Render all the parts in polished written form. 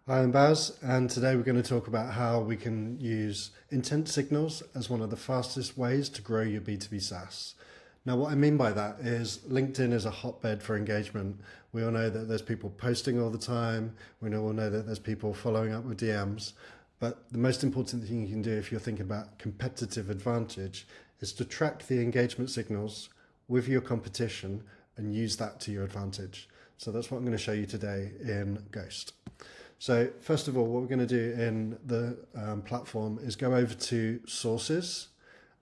Hi, I'm Baz, and today we're going to talk about how we can use intent signals as one of the fastest ways to grow your B2B SaaS. Now, what I mean by that is LinkedIn is a hotbed for engagement. We all know that there's people posting all the time. We all know that there's people following up with DMs. But the most important thing you can do if you're thinking about competitive advantage is to track the engagement signals with your competition and use that to your advantage. So that's what I'm going to show you today in Ghost. So first of all, what we're going to do in the platform is go over to sources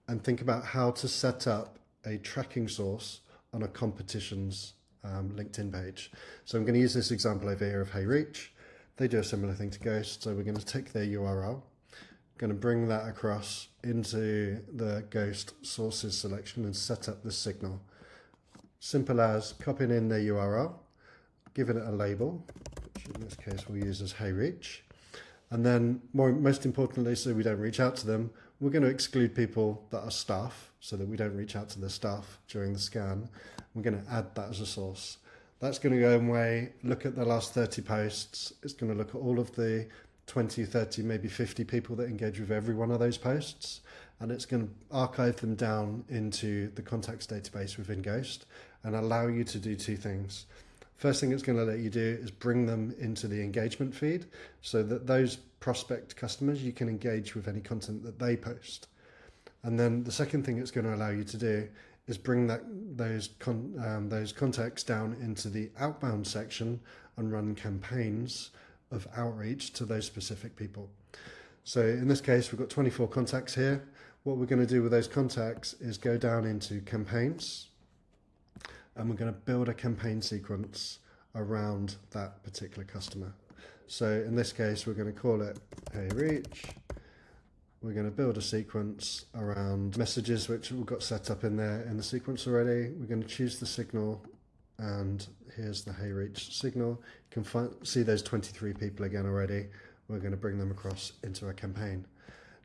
and think about how to set up a tracking source on a competition's LinkedIn page. So I'm going to use this example over here of HeyReach. They do a similar thing to Ghost. So we're going to take their URL, going to bring that across into the Ghost sources selection and set up this signal. Simple as copying in their URL, giving it a label, which in this case we'll use as HeyReach. And then most importantly, so we don't reach out to them, we're going to exclude people that are staff so that we don't reach out to the staff during the scan. We're going to add that as a source. That's going to go away, look at the last 30 posts. It's going to look at all of the 20, 30, maybe 50 people that engage with every one of those posts. And it's going to archive them down into the contacts database within Ghost and allow you to do two things. First thing it's going to let you do is bring them into the engagement feed so that those prospect customers, you can engage with any content that they post. And then the second thing it's going to allow you to do is bring those contacts down into the outbound section and run campaigns of outreach to those specific people. So in this case, we've got 24 contacts here. What we're going to do with those contacts is go down into campaigns, and we're going to build a campaign sequence around that particular customer. So in this case, we're going to call it HeyReach. We're going to build a sequence around messages which we've got set up in there in the sequence already. We're going to choose the signal, and here's the HeyReach signal. You can see those 23 people again already. We're going to bring them across into a campaign.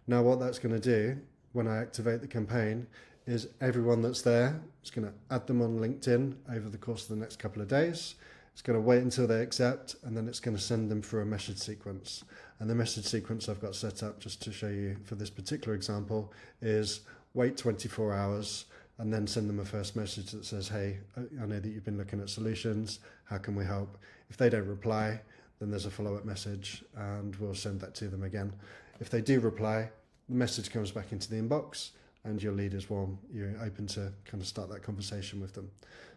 Now what that's going to do when I activate the campaign is everyone that's there, it's going to add them on LinkedIn over the course of the next couple of days. It's going to wait until they accept, and then it's going to send them through a message sequence. And the message sequence I've got set up, just to show you for this particular example, is wait 24 hours and then send them a first message that says, hey, I know that you've been looking at solutions. How can we help? If they don't reply, then there's a follow-up message and we'll send that to them again. If they do reply, the message comes back into the inbox and your lead is warm. You're open to kind of start that conversation with them.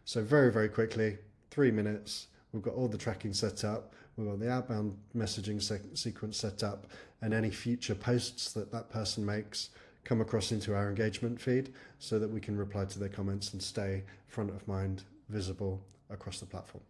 So very, very quickly, 3 minutes, we've got all the tracking set up, we've got the outbound messaging sequence set up, and any future posts that that person makes come across into our engagement feed so that we can reply to their comments and stay front of mind, visible across the platform.